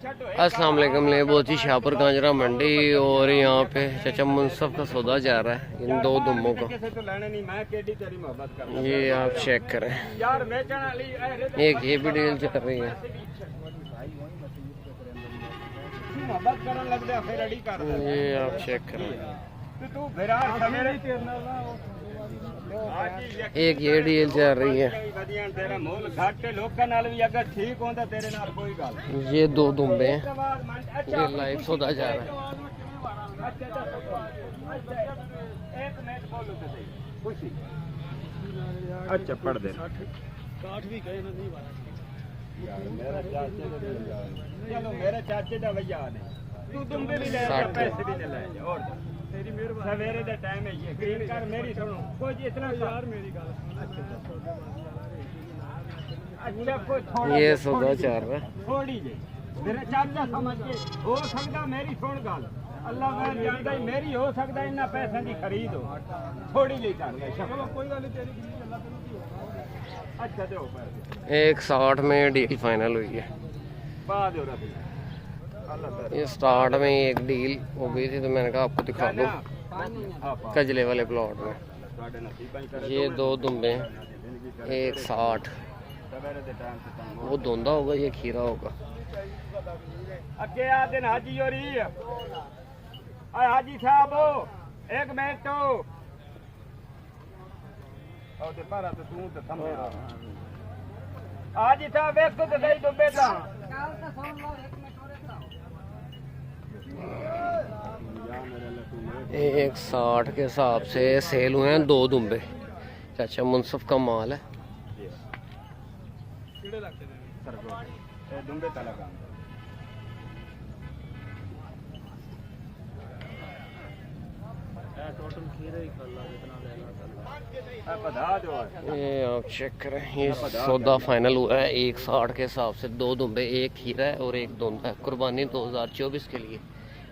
अस्सलाम वालेकुम। लेबोची शाहपुर कांजरा मंडी और यहाँ पे चाचा मुनसफ का सौदा जा रहा है इन दो दुम्बों को। ये आप चेक करें, एक ये भी डील चल रही है। ये आप चेक करें, एक ये डील चल रही है। ये दो दुम्बे हैं, ये लाइव सौदा जा रहा है। अच्छा पढ़ दे मेरे चाचे का भैया तू दुम्बे भी ले पैसे भी ले और सवेरे का टाइम है। ये ग्रीन कार मेरी सुनो कोई इतना यार मेरी गल अच्छा कोई ये सौदा चल रहा है थोड़ी जी मेरे चाचा समझ के हो सकता मेरी सुन गल अल्लाह मैं जानता ही मेरी हो सकता इन्ना पैसा की खरीद हो थोड़ी जी कर चलो कोई गल नहीं तेरी अच्छा दो 160 में डील फाइनल हुई है। बाद ये स्टार्ट में एक डील हो गई थी तो मैंने कहा आपको दिखा दूं कजले वाले प्लॉट में। ये दो दुम्बे 160, वो धुंधा होगा ये खीरा होगा। अगे आ दिन हाजी हो रही है हाजी साहब एक मिनट तो हाजी साहब एक तो सही दुबे था 160 के हिसाब से सेल हुए हैं दो दुम्बे। चाचा मुनसफ का माल है। ये आप चेक करें, ये सौदा फाइनल हुआ है 160 के हिसाब से दो दुम्बे, एक खीरा है और एक धुंधा है, कुर्बानी 2024 के लिए।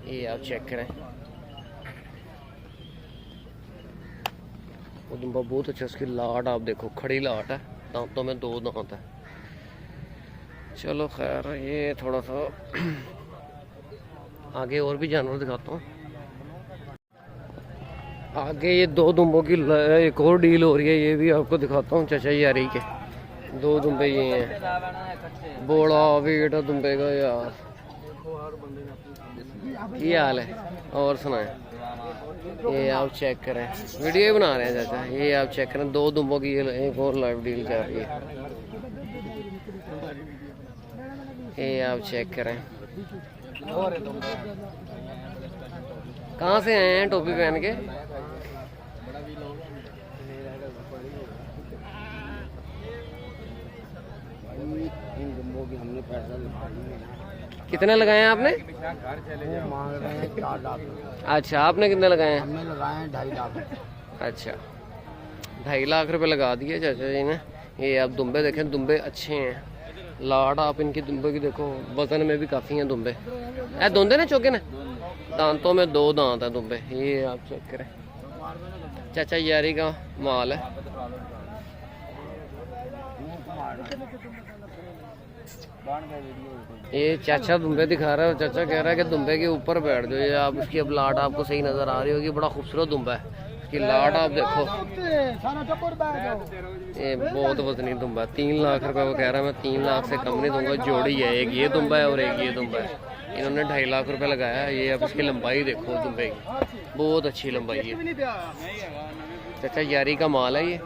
ये आप चेक करें, वो दुम्बा बहुत अच्छा, उसकी लाट आप देखो, खड़ी लाट है, दांतों में दो दांत है। चलो खैर, ये थोड़ा सा आगे और भी जानवर दिखाता हूँ। आगे ये दो दुम्बों की एक और डील हो रही है, ये भी आपको दिखाता हूँ। चाचा यारी के दो दुम्बे ये हैं, बोड़ा वेट है दुम्बे का यार। क्या हाल है और सुनाए? ये आप चेक करें, वीडियो बना रहे हैं चाचा। ये आप चेक करें, दो दुम्बों की एक और लाइव डील चल रही है। ये आप चेक करें, कहाँ से आए हैं टोपी पहन के? कितने लगाए हैं आपने? अच्छा, आपने कितने लगाए हैं? हमने लगाए हैं 2.5 लाख। अच्छा, 2.5 लाख रुपए लगा दिए चाचा जी ने। ये आप दुम्बे देखें, दुम्बे अच्छे हैं, लाट आप इनकी दुम्बे की देखो, वजन में भी काफ़ी हैं दुम्बे। धुंधे ने चौके ने, दांतों में दो दांत है दुम्बे। ये आप चेक करें, चाचा यारी का माल है। ये चाचा दुम्बे दिखा रहा है, चाचा कह रहा है कि दुम्बे के ऊपर बैठ जाओ। ये आप उसकी अब लाट आपको सही नज़र आ रही होगी, बड़ा खूबसूरत दुम्बा है, उसकी लाट आप देखो। ये बहुत वजनी दुम्बा है, 3 लाख रुपए वो कह रहा है। मैं 3 लाख से कम नहीं दूंगा। जोड़ी है, एक ये दुम्बा है और एक ये दुम्बा है। इन्होंने 2.5 लाख रुपए लगाया है। ये अब इसकी लंबाई देखो दुम्बे की, बहुत अच्छी लंबाई है। चाचा यारी का माल है। ये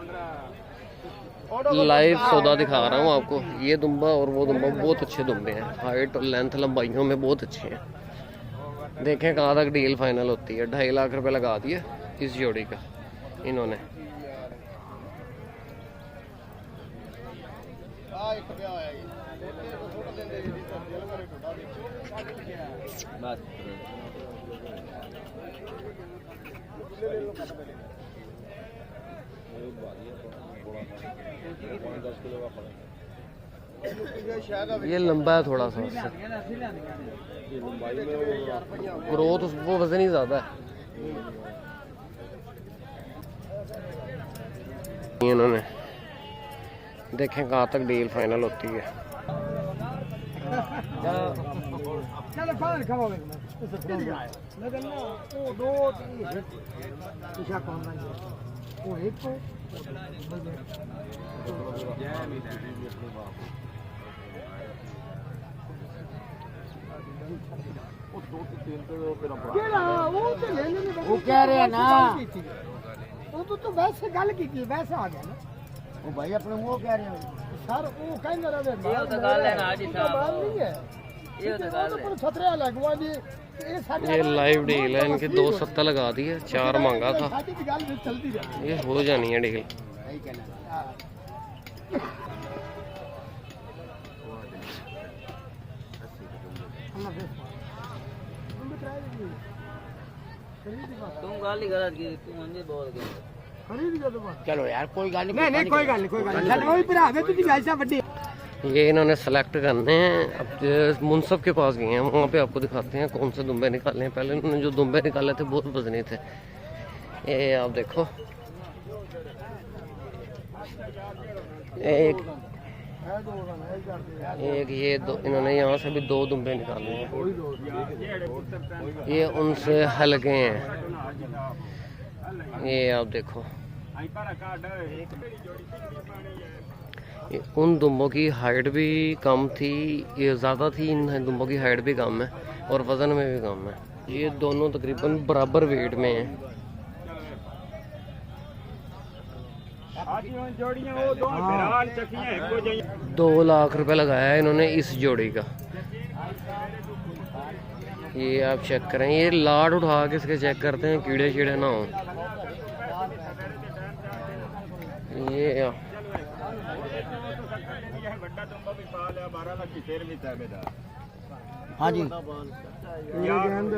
लाइव सौदा दिखा रहा हूँ आपको। ये दुम्बा और वो दुम्बा बहुत अच्छे दुम्बे हैं, हाइट और लेंथ लंबाइयों में बहुत अच्छे हैं। देखें कहाँ तक डील फाइनल होती है। 2.5 लाख रुपए लगा दिए इस जोड़ी का इन्होंने। ये लंबा है थोड़ा सा, उससे ग्रोथ वो वजन ही ज्यादा है। इन्होंने देखें कहाँ तक डील फाइनल होती है। चलो फाड़ खाओगे लेकिन ना वो दो तीन तुझा कौन ना वो एक को वो कह रहे हैं ना वो तो वैसे गल की वैसे आ गया ना वो भाई अपने मुंह कह रहे हैं सर वो कहने रहे ये तो गल है ना जी साहब नहीं है ये तो गल है छतरे लगवा जी ये लाइव डील है, इनके 270 लगा दिए, 4 मांगा था, ये हो जानी है डील। तुम गाल ही गलत की, तुम मुझे बोल गए। चलो यार कोई गल नहीं नहीं कोई गल नहीं कोई गल नहीं ओए भरावे तू ऐसा बड़ी ये इन्होंने सेलेक्ट करने हैं। अब मुनसब के पास गए हैं, वहाँ पे आपको दिखाते हैं कौन से दुम्बे निकाले हैं। पहले इन्होंने जो दुम्बे निकाले थे बहुत वजनी थे। ये आप देखो, एक ये दो, इन्होंने यहाँ से भी 2 दुम्बे निकाले हैं। ये उनसे हल्के हैं। ये आप देखो, उन दुम्बों की हाइट भी कम थी, ये ज़्यादा थी, इन दुम्बों की हाइट भी कम है और वज़न में भी कम है। ये दोनों तकरीबन बराबर वेट में हैं। $2 लाख लगाया है इन्होंने इस जोड़ी का। ये आप चेक करें, ये लाड उठा के इसके चेक करते हैं कीड़े शीड़े ना हो। ये हाँ जी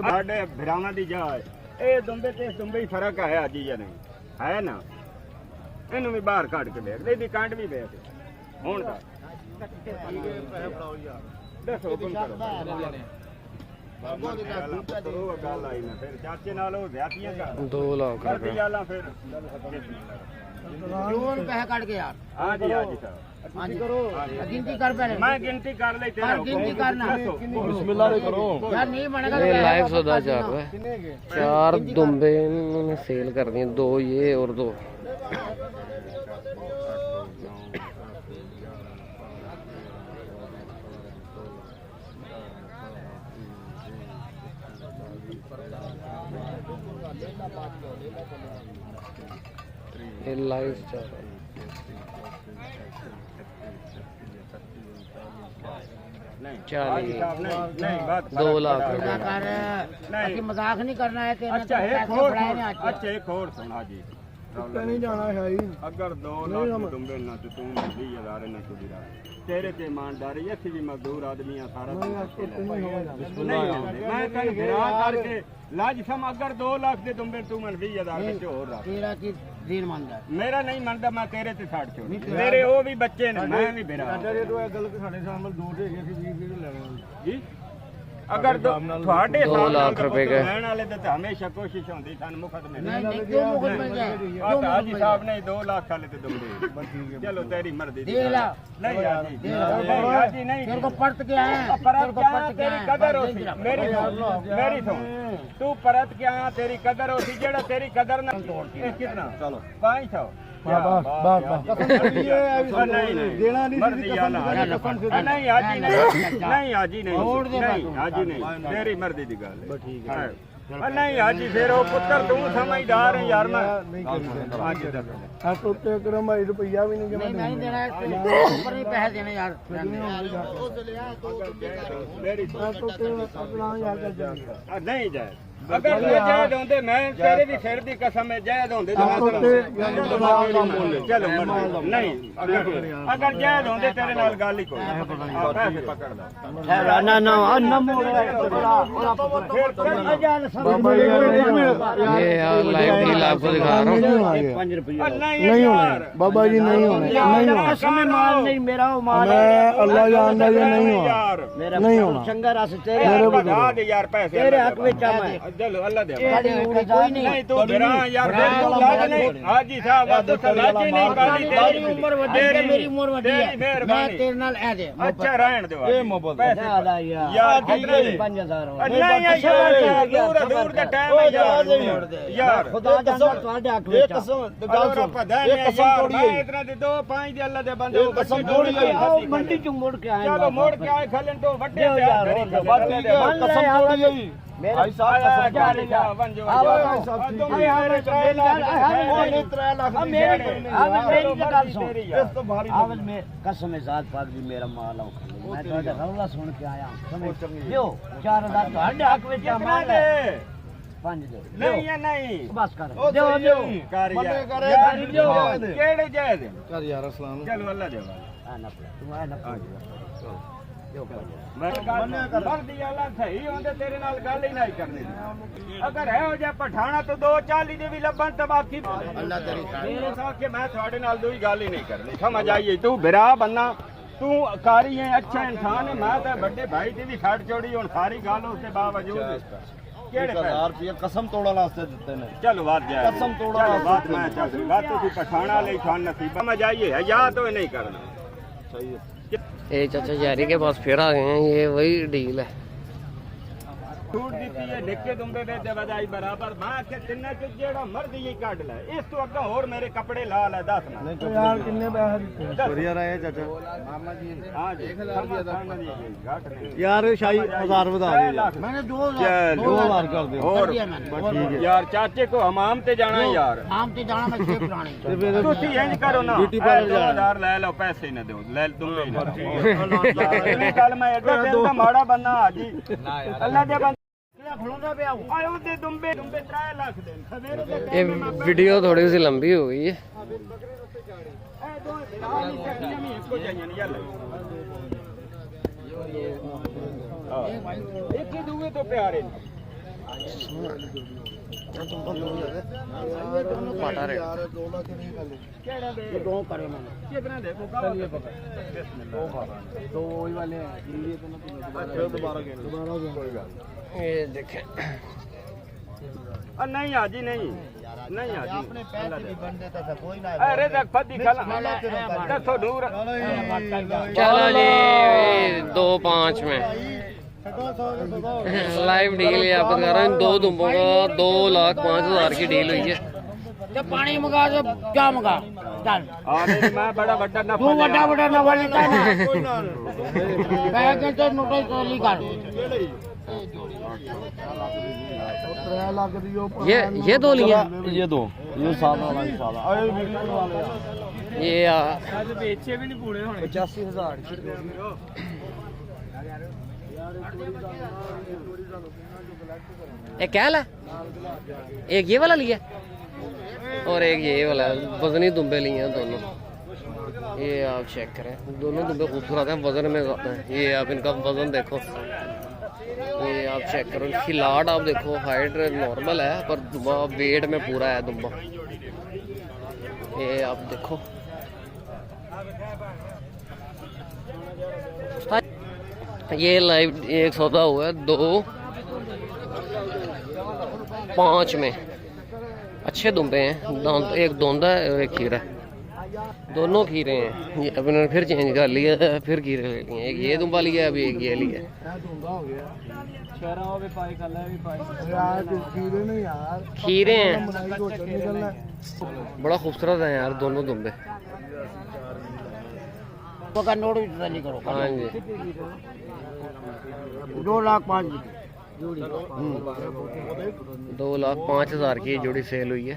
ਸਾਡੇ ਭਰਾਵਾਂ ਦੀ ਜਾਏ ਇਹ ਦੁੰਬੇ ਤੇ ਦੁੰਬੇ ਹੀ ਫਰਕ ਹੈ ਅੱਜ ਜਾਂ ਨਹੀਂ ਹੈ ਨਾ। ਇਹਨੂੰ ਵੀ ਬਾਹਰ ਕੱਢ ਕੇ ਵੇਖ, ਇਹਦੀ ਕੰਡ ਵੀ ਵੇਖ ਹੁਣ ਦਾ ਦੱਸੋ ਹੁਕਮ ਕਰੋ। ਉਹ ਗੱਲ ਆਈ ਨਾ ਫਿਰ ਚਾਚੇ ਨਾਲ ਉਹ ਜ਼ਿਆਦੀਆਂ ਕਰ 2 लाख ਕਰਦੀ ਜਾਲਾਂ ਫਿਰ जोन पैसे काट के यार हाँ जी हाँ जी साहब हाँ जी करो गिनती कर पहले मैं गिनती कर ले तेरा गिनती करना बिस्मिल्लाह करो यार नहीं बनेगा ये लाइव सौदा चल रहा है। 4 दुम्बे इन्होंने सेल कर दिए, 2 ये और 2। ये लाइव चल रहा है। नहीं चलिए, नहीं बात 2 लाख रुपए। नहीं मजाक नहीं करना है तेरे अच्छा एक और अच्छा एक और सुना जी नहीं जाना है अगर 2 लाख दुम्बे ना तो तुम 20,000 ना तो दिरा तेरे ते ईमानदारी ऐसी भी मजदूर आदमी है सारा नहीं मैं कल गिरा करके लाज सम अगर 2 लाख दे दुम्बे तू मन 20,000 में और रख तेरा की दिन मानदा मेरा नहीं मानता मैं तेरे ते छाड़ छोड़ मेरे वो भी बच्चे ने मैं भी बिरा जी अगर ਤੁਹਾਡੇ 2 लाख रुपए के ਲੈਣ ਵਾਲੇ ਤੇ ਹਮੇਸ਼ਾ ਕੋਸ਼ਿਸ਼ ਹੁੰਦੀ ਸਾਨੂੰ ਮੁਫਤ ਮਿਲੇ नहीं क्यों मुकुट मिल जाए ਹਾਜੀ ਸਾਹਿਬ ਨੇ 2 ਲੱਖ ਵਾਲੇ ਤੇ ਦੁੰਬੇ ਚਲੋ ਤੇਰੀ ਮਰਜ਼ੀ ਦੀ दे ला ਨਹੀਂ ਹਾਜੀ ਨਹੀਂ तेरे को परत क्या है परत क्या तेरी कदर होती मेरी सुन तू परत क्या तेरी कदर होती जेड़ा तेरी कदर ना कितना चलो 500 देना नहीं हाजी नहीं हाजी नहीं तेरी मर्जी की गल नहीं हाजी फिर वो पुत्र तू समझदार है यार मैं रुपया भी नहीं देना ऊपर नहीं पैसे देने यार नहीं जाए अगर जायद होंदे मैं तेरे भी सिर दी कसम है जायद होंदे तो चलो नहीं अगर जायद होंदे तेरे नाल गल ही कोई पैसे पकड़ लो ना ना ये यार लाइव डील आपको दिखा रहा हूँ। नहीं होने बाबा जी नहीं होने माल नहीं मेरा वो माल अल्लाह जानता है नहीं होना यार नहीं होना चंगा रस तेरे यार पैसे तेरे हक में चलो अल्लाह दे कोई नहीं तू बिरा यार तू लाज नहीं हाजी साहब अब तो लाजी नहीं काली तेरी उम्र वड्डी है मेरी उम्र वड्डी है मैं तेरे नाल ए दे अच्छा रहन दे ए मोहब्बत ज्यादा यार कितने 5000 हो नहीं यार दूर दूर का टाइम है यार खुदा जाने ਤੁਹਾਡੇ ਹੱਕ ਵਿੱਚ कसम पता नहीं यार मैं इतना दे दो 5 दे अल्लाह दे बंदे कसम थोड़ी ਮੰਡੀ ਚ ਮੁੜ ਕੇ ਆਏ चलो मोड़ के आए खलन तो वड्डे यार कसम थोड़ी है भाई साहब कसम क्या ले जा बन जो तुम मेरे 3 लाख मेरी गल सुन इस तो भारी आवाज में कसम ज़ात पाक दी मेरा माल आओ मैं ਤੁਹਾਡਾ ਰੌਲਾ ਸੁਣ ਕੇ ਆਇਆ ਸਮਝ ਲਿਓ 4000 ਤੁਹਾਡੇ ਹੱਕ ਵਿੱਚ ਮਾਲ ਹੈ 5 ਦੇ नहीं है नहीं बस कर दियो दियो कर यार केड़े जाए दे कर यार अस्सलाम चलो अल्लाह दे आना तू आना मैं कर दिया अल्लाह सही होंदे तेरे नाल गल ही नहीं करनी अगर है हो जा पठाना तो 240 दे भी लबन तो बाकी अल्लाह तेरी मेरे साथ के मैं ਤੁਹਾਡੇ ਨਾਲ दूई गल ही नहीं करनी समझ आइए तू बिरा बन्ना तू कारी है अच्छा इंसान है मैं तो बड़े भाई दी भी छड़ छोड़ी हुन सारी गल उसके बावजूद केड़े 1000 रुपया कसम तोड़न वास्ते दिते ने चलो बात जाए कसम तोड़न बात मैं चल बात तो पठाना ले खान नसीब समझ आइए है या तो नहीं करना सही है ये चाचा यारी के पास फिर आ गए हैं, ये वही डील है। छूट दी है ढिक्के दुंबे बेचे बजाई बराबर मैं के तिन्ने च जेड़ा मर्जी ही काट ले इस तो अगे और मेरे कपड़े ला ले 10 ना यार कितने पैसे दिते बढ़िया रहे चाचा मामा जी हां जी यार शाही 1000 बता दे मैंने 2000 कर दे और यार चाचे को हमाम ते जाना है यार आम ते जाना मैं छे पुरानी तुसी इंज करो ना ब्यूटी पार्लर 2000 ले लो पैसे न दो ले दुंबे ये गल मैं एडे दिल दा माड़ा बंदा हाजी अल्लाह दे ये वीडियो थोड़ी सी लंबी हो गई है। एक ही दूंगे तो प्यारे पाटा रे दो करे मैंने कितना देखो तो वही वाले हैं ये तो दोबारा ये देखें नहीं हाजी नहीं नहीं हाजी अपने पैसे भी बन देता था कोई ना अरे देख फदी खला देखो नूर चलो जी 2-5 में लाइव डील है आपको बता रहा हूँ। 2 दुम्बों का 2,05,000 की डील हुई है। तो पानी मंगा दो क्या मंगा चल मैं बड़ा बड़ा नफा तू बड़ा बड़ा नफा लेता है ना पैसे तो नोटिस तो लिखा ये 2 लिए ये दो ये सादा वाला सादा ये बेचे भी नहीं पूरे होने 85,000 एक क्या है एक ये वाला लिया और एक ये वाला वजनी दुम्बे लिए हैं दोनों। ये आप चेक करें दोनों दुम्बे खूबसूरत हैं वजन में ज़्यादा हैं। ये आप इनका वजन देखो ये आप चेक करो इसकी लाट आप देखो हाइट नॉर्मल है पर वेट में पूरा है दुम्बा। ये आप देखो ये लाइव एक सौदा हुआ है 2-5 में अच्छे दुम्बे हैं। एक दोंदा है और एक खीरा है दोनों खीरे हैं। ये अब इन्होंने फिर चेंज कर लिया फिर खीरे ले लिए एक ये दुम्बा लिया अभी एक ये लिया। खीरे हैं बड़ा खूबसूरत है यार दोनों दुम्बे। का नोट भी तसल्ली करो हाँ जी 2,05,000 जोड़ी 2,05,000 की जोड़ी सेल हुई है।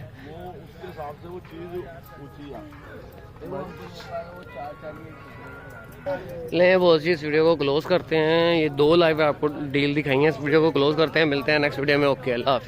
ले बहुत सी इस वीडियो को क्लोज करते हैं। ये 2 लाइव आपको डील दिखाई है इस वीडियो को क्लोज करते हैं। मिलते हैं नेक्स्ट वीडियो में। ओके अल्लाह हाफिज़।